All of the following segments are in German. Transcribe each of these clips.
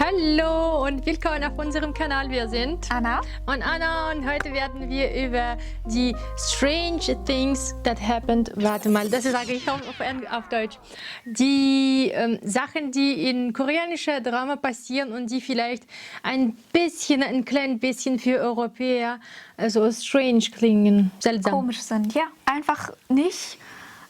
Hallo und willkommen auf unserem Kanal. Wir sind Anna und heute werden wir über die strange things that happened. Warte mal, das sage ich auf Deutsch. Die Sachen, die in koreanischer Drama passieren und die vielleicht ein klein bisschen für Europäer so strange klingen, seltsam. komisch sind. Ja, einfach nicht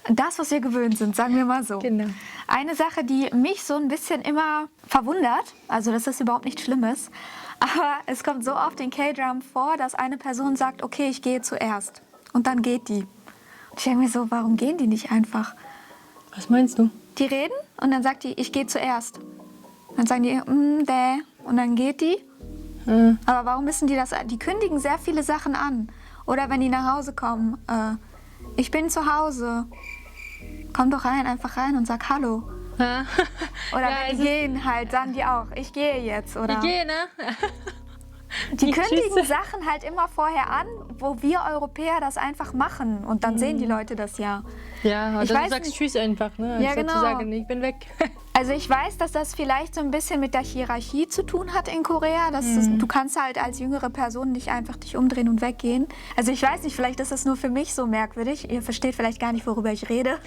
das, was wir gewöhnt sind, sagen wir mal so. Genau. Eine Sache, die mich so ein bisschen immer verwundert, also das ist überhaupt nichts Schlimmes, aber es kommt so oft in K-Dram vor, dass eine Person sagt, okay, ich gehe zuerst. Und dann geht die. Und ich denke mir so, warum gehen die nicht einfach? Was meinst du? Die reden und dann sagt die, ich gehe zuerst. Dann sagen die, und dann geht die. Aber warum müssen die das? Die kündigen sehr viele Sachen an. Oder wenn die nach Hause kommen, ich bin zu Hause. Komm doch rein, einfach rein und sag Hallo. Ja. Oder Ja, wenn die gehen halt, sagen die auch, ich gehe jetzt. Oder Ich gehe, ne? die Ich kündigen schließe. Sachen halt immer vorher an, wo wir Europäer das einfach machen. Und dann sehen die Leute das ja. Ja, Ich oder du weiß sagst nicht. Tschüss einfach, ne? Ja, Anstatt zu genau. sagen, ich bin weg. Also ich weiß, dass das vielleicht so ein bisschen mit der Hierarchie zu tun hat in Korea. Du kannst halt als jüngere Person nicht einfach dich umdrehen und weggehen. Also ich weiß nicht, vielleicht ist das nur für mich so merkwürdig. Ihr versteht vielleicht gar nicht, worüber ich rede.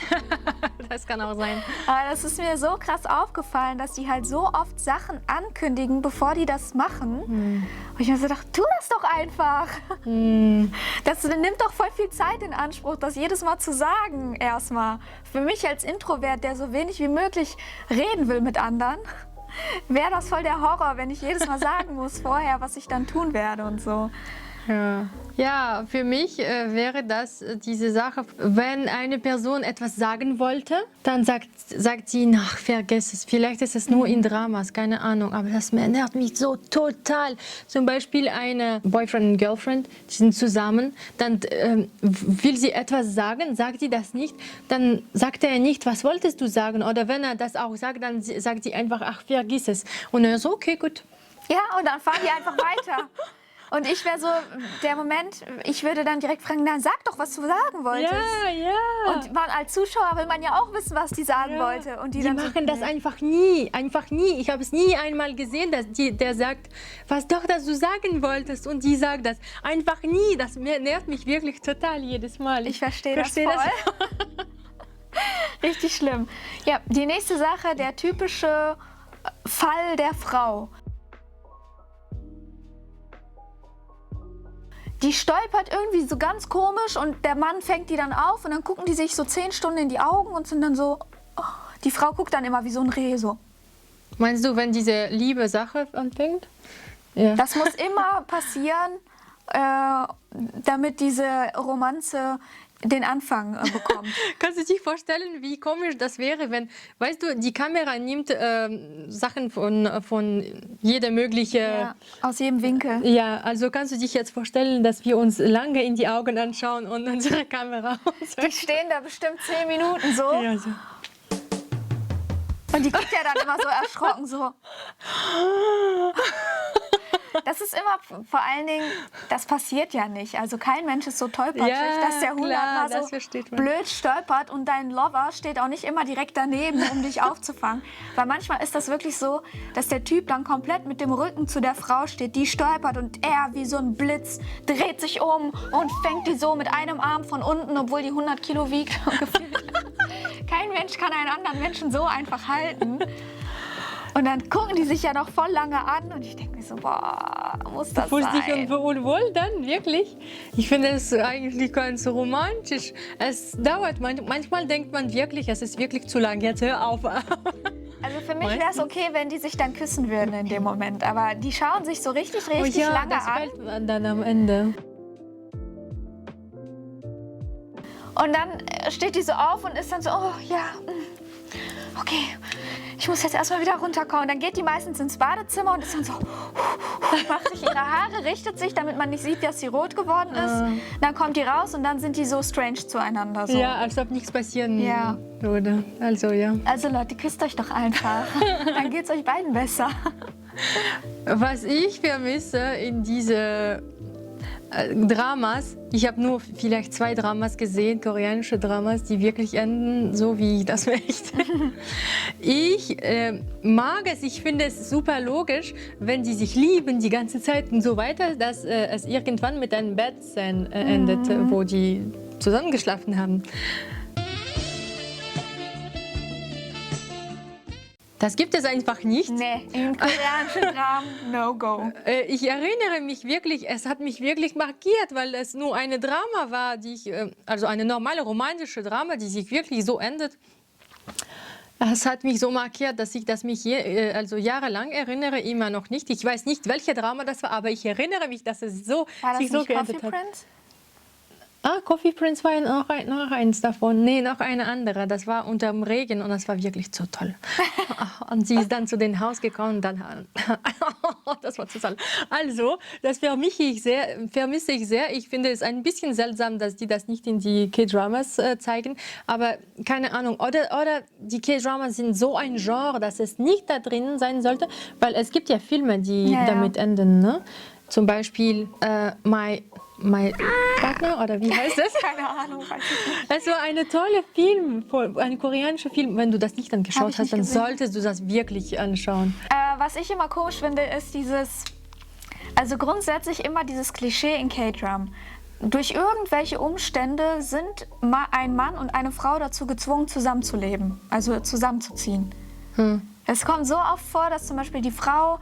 Das kann auch sein. Aber das ist mir so krass aufgefallen, dass die halt so oft Sachen ankündigen, bevor die das machen. Und ich mir so dachte, tu das doch einfach. Das nimmt doch voll viel Zeit in Anspruch, das jedes Mal zu sagen erstmal. Für mich als Introvert, der so wenig wie möglich reden will mit anderen, wäre das voll der Horror, wenn ich jedes Mal sagen muss vorher, was ich dann tun werde und so. Ja, für mich wäre das diese Sache, wenn eine Person etwas sagen wollte, dann sagt sie, ach, vergiss es, vielleicht ist es nur in Dramas, keine Ahnung, aber das nervt mich so total. Zum Beispiel eine Boyfriend und Girlfriend, die sind zusammen, dann will sie etwas sagen, sagt sie das nicht, dann sagt er nicht, was wolltest du sagen? Oder wenn er das auch sagt, dann sagt sie einfach, ach, vergiss es. Und er so, okay, gut. Ja, und dann fahren die einfach weiter. Und ich wäre so, der Moment, ich würde dann direkt fragen, na, sag doch, was du sagen wolltest. Ja. Und man, als Zuschauer will man ja auch wissen, was die sagen wollte. Und Die dann machen das einfach nie. Ich habe es nie einmal gesehen, dass der sagt, was doch, dass du sagen wolltest. Und die sagt das einfach nie. Das nervt mich wirklich total jedes Mal. Ich verstehe das voll. Richtig schlimm. Ja, die nächste Sache, der typische Fall der Frau. Die stolpert irgendwie so ganz komisch und der Mann fängt die dann auf und dann gucken die sich so 10 Stunden in die Augen und sind dann so, oh, die Frau guckt dann immer wie so ein Reh so. Meinst du, wenn diese liebe Sache anfängt? Ja. Das muss immer passieren, damit diese Romanze den Anfang bekommt. Kannst du dir vorstellen, wie komisch das wäre, wenn, weißt du, die Kamera nimmt Sachen von jeder möglichen... Ja, aus jedem Winkel. Ja, also kannst du dich jetzt vorstellen, dass wir uns lange in die Augen anschauen und unsere Kamera Die stehen da bestimmt 10 Minuten so. Ja, so. Und die guckt ja dann immer so erschrocken so. Das ist immer, vor allen Dingen, das passiert ja nicht. Also kein Mensch ist so tollpatschig, Ja, dass der 100 klar, Mal das so versteht man. blöd stolpert und dein Lover steht auch nicht immer direkt daneben, um dich aufzufangen. Weil manchmal ist das wirklich so, dass der Typ dann komplett mit dem Rücken zu der Frau steht, die stolpert und er wie so ein Blitz dreht sich um und fängt die so mit einem Arm von unten, obwohl die 100 Kilo wiegt. Kein Mensch kann einen anderen Menschen so einfach halten. Und dann gucken die sich ja noch voll lange an und ich denke mir so, boah, muss das Fühlst dich sein? unwohl dann, wirklich? Ich finde es eigentlich ganz romantisch. Es dauert, manchmal denkt man wirklich, es ist wirklich zu lang, jetzt hör auf. Also für mich wäre es okay, wenn die sich dann küssen würden in dem Moment. Aber die schauen sich so richtig lange das an. fällt dann am Ende. Und dann steht die so auf und ist dann so, oh ja, okay, ich muss jetzt erstmal wieder runterkommen. Dann geht die meistens ins Badezimmer und ist dann so, macht sich ihre Haare, richtet sich, damit man nicht sieht, dass sie rot geworden ist. Dann kommt die raus und dann sind die so strange zueinander. So. Ja, als ob nichts passieren Ja. würde. Also, ja. Also Leute, küsst euch doch einfach. Dann geht's euch beiden besser. Was ich vermisse in diese Dramas. Ich habe nur vielleicht 2 Dramas gesehen, koreanische Dramas, die wirklich enden so, wie ich das möchte. Ich mag es, ich finde es super logisch, wenn die sich lieben die ganze Zeit und so weiter, dass es irgendwann mit einem Bett-Szene endet, wo die zusammengeschlafen haben. Das gibt es einfach nicht. Nee, im koreanischen Dramen, no go. Ich erinnere mich wirklich, es hat mich wirklich markiert, weil es nur eine Drama war, also eine normale romantische Drama, die sich wirklich so endet. Es hat mich so markiert, dass ich mich also jahrelang erinnere, immer noch nicht. Ich weiß nicht, welche Drama das war, aber ich erinnere mich, dass es so sich so geendet hat. Prince? Coffee Prince war noch eins davon. Nee, noch eine andere. Das war unterm Regen und das war wirklich so toll. Und sie ist dann zu dem Haus gekommen und dann... das war total. Also, das vermisse ich sehr. Ich finde es ein bisschen seltsam, dass die das nicht in die K-Dramas zeigen. Aber keine Ahnung. Oder die K-Dramas sind so ein Genre, dass es nicht da drin sein sollte. Weil es gibt ja Filme, die damit enden. Ne? Zum Beispiel My Partner, oder wie heißt es? Keine Ahnung. Weiß ich nicht. Es war ein toller Film, ein koreanischer Film. Wenn du das nicht angeschaut hast, dann solltest du das wirklich anschauen. Was ich immer komisch finde, ist also grundsätzlich immer dieses Klischee in K-Dram. Durch irgendwelche Umstände sind ein Mann und eine Frau dazu gezwungen, zusammenzuleben, also zusammenzuziehen. Es kommt so oft vor, dass zum Beispiel die Frau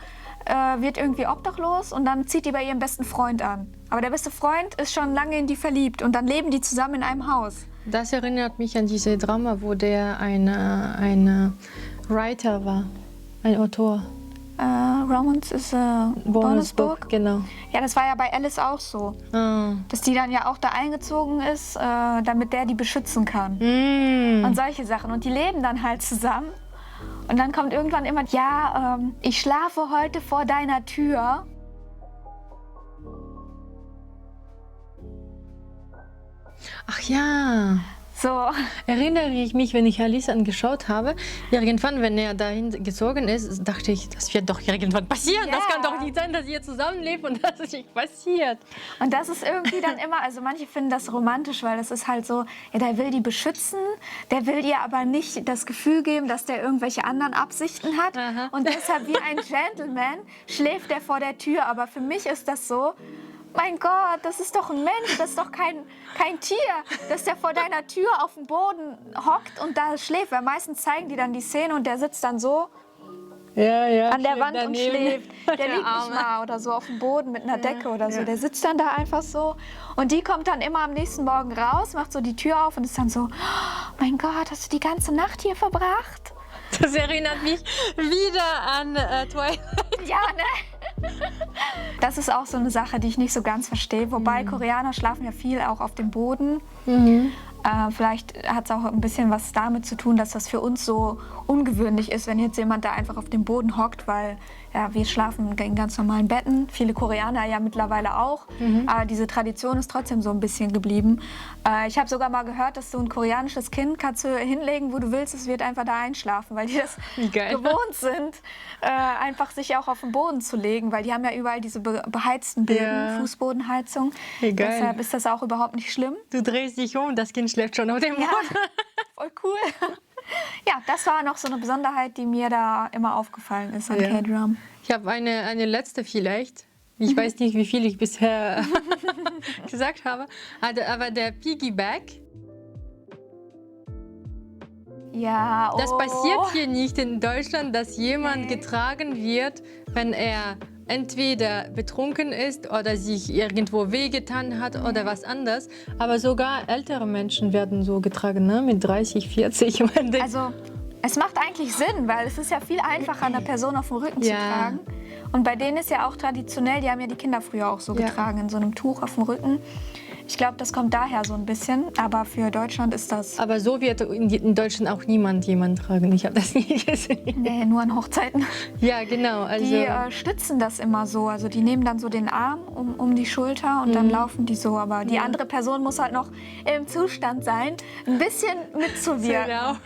wird irgendwie obdachlos und dann zieht die bei ihrem besten Freund an. Aber der beste Freund ist schon lange in die verliebt und dann leben die zusammen in einem Haus. Das erinnert mich an diese Drama, wo der ein Writer war, ein Autor. Romance is a bonus book. Genau. Ja, das war ja bei Alice auch so. Dass die dann ja auch da eingezogen ist, damit der die beschützen kann. Und solche Sachen. Und die leben dann halt zusammen. Und dann kommt irgendwann immer, ja, ich schlafe heute vor deiner Tür. Ach ja. So. Erinnere ich mich, wenn ich Alice angeschaut habe, irgendwann, wenn er dahin gezogen ist, dachte ich, das wird doch irgendwann passieren. Ja. Das kann doch nicht sein, dass ihr zusammenlebt und das ist nicht passiert. Und das ist irgendwie dann immer, also manche finden das romantisch, weil das ist halt so, ja, der will die beschützen, der will ihr aber nicht das Gefühl geben, dass der irgendwelche anderen Absichten hat. Aha. Und deshalb wie ein Gentleman schläft er vor der Tür. Aber für mich ist das so, mein Gott, das ist doch ein Mensch, das ist doch kein Tier, dass der vor deiner Tür auf dem Boden hockt und da schläft. Weil meistens zeigen die dann die Szene und der sitzt dann so an der Wand und schläft. Der liegt nicht mal oder so auf dem Boden mit einer Decke oder so. Der sitzt dann da einfach so. Und die kommt dann immer am nächsten Morgen raus, macht so die Tür auf und ist dann so, oh mein Gott, hast du die ganze Nacht hier verbracht? Das erinnert mich wieder an Twilight. Ja, ne? Das ist auch so eine Sache, die ich nicht so ganz verstehe. Wobei Koreaner schlafen ja viel auch auf dem Boden. Vielleicht hat es auch ein bisschen was damit zu tun, dass das für uns so ungewöhnlich ist, wenn jetzt jemand da einfach auf dem Boden hockt, weil ja, wir schlafen in ganz normalen Betten. Viele Koreaner ja mittlerweile auch. Aber diese Tradition ist trotzdem so ein bisschen geblieben. Ich habe sogar mal gehört, dass so ein koreanisches Kind kannst du hinlegen, wo du willst, es wird einfach da einschlafen, weil die das gewohnt sind, einfach sich auch auf den Boden zu legen, weil die haben ja überall diese beheizten Böden, Fußbodenheizung. Deshalb ist das auch überhaupt nicht schlimm. Du drehst dich um, das Kind schläft schon auf dem Boden. Voll cool. Ja, das war noch so eine Besonderheit, die mir da immer aufgefallen ist an K-Dram. Ich habe eine letzte vielleicht. Ich weiß nicht, wie viel ich bisher gesagt habe. Aber der Piggyback, ja, das passiert hier nicht in Deutschland, dass jemand getragen wird, wenn er entweder betrunken ist oder sich irgendwo wehgetan hat oder was anderes. Aber sogar ältere Menschen werden so getragen, ne? Mit 30, 40. Also es macht eigentlich Sinn, weil es ist ja viel einfacher, eine Person auf dem Rücken zu tragen. Und bei denen ist ja auch traditionell, die haben ja die Kinder früher auch so getragen, in so einem Tuch auf dem Rücken. Ich glaube, das kommt daher so ein bisschen, aber für Deutschland ist das... Aber so wird in Deutschland auch jemand tragen. Ich habe das nie gesehen. Nee, nur an Hochzeiten. Ja, genau. Also die stützen das immer so. Also die nehmen dann so den Arm um die Schulter und dann laufen die so. Aber die andere Person muss halt noch im Zustand sein, ein bisschen mitzuwirken. Genau.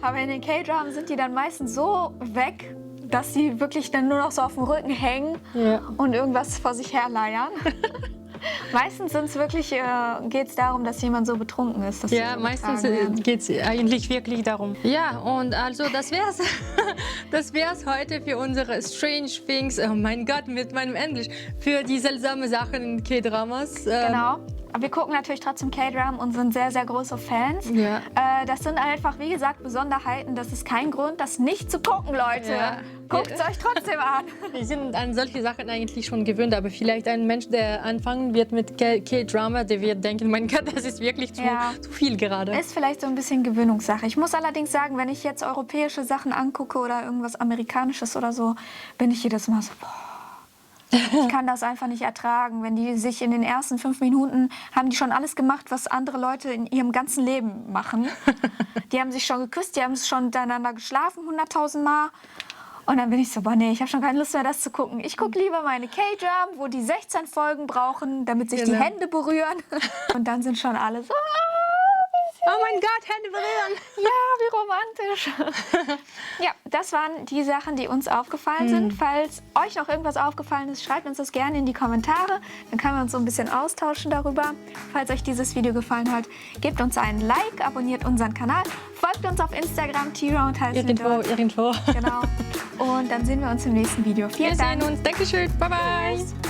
Aber in den K-Dramen sind die dann meistens so weg, dass sie wirklich dann nur noch so auf dem Rücken hängen und irgendwas vor sich her leiern. Meistens sind's wirklich, geht es darum, dass jemand so betrunken ist. Dass Ja, sie meistens übertragen werden. geht es eigentlich wirklich darum. Ja, und also das wär's. Das wär's heute für unsere Strange Things. Oh mein Gott, mit meinem Englisch. Für die seltsamen Sachen in K-Dramas. Genau. Aber wir gucken natürlich trotzdem K-Drama und sind sehr, sehr große Fans. Ja. Das sind einfach, wie gesagt, Besonderheiten. Das ist kein Grund, das nicht zu gucken, Leute. Ja. Guckt es euch trotzdem an. Wir sind an solche Sachen eigentlich schon gewöhnt, aber vielleicht ein Mensch, der anfangen wird mit K-Drama, der wird denken, mein Gott, das ist wirklich zu viel gerade. Ist vielleicht so ein bisschen Gewöhnungssache. Ich muss allerdings sagen, wenn ich jetzt europäische Sachen angucke oder irgendwas Amerikanisches oder so, bin ich jedes Mal so, boah. Ich kann das einfach nicht ertragen, wenn die sich in den ersten 5 Minuten haben die schon alles gemacht, was andere Leute in ihrem ganzen Leben machen. Die haben sich schon geküsst, die haben schon miteinander geschlafen 100.000 Mal. Und dann bin ich so, boah, nee, ich habe schon keine Lust mehr, das zu gucken. Ich gucke lieber meine K-Drama, wo die 16 Folgen brauchen, damit sich die Hände berühren. Und dann sind schon alle so, oh mein Gott, Hände berühren! ja, wie romantisch. Ja, das waren die Sachen, die uns aufgefallen sind. Falls euch noch irgendwas aufgefallen ist, schreibt uns das gerne in die Kommentare. Dann können wir uns so ein bisschen austauschen darüber. Falls euch dieses Video gefallen hat, gebt uns einen Like, abonniert unseren Kanal, folgt uns auf Instagram, T-Round heißen wir dort. Irgendwo. Genau. Und dann sehen wir uns im nächsten Video. Vielen Wir Dank. sehen uns. Dankeschön. Bye, bye. Tschüss.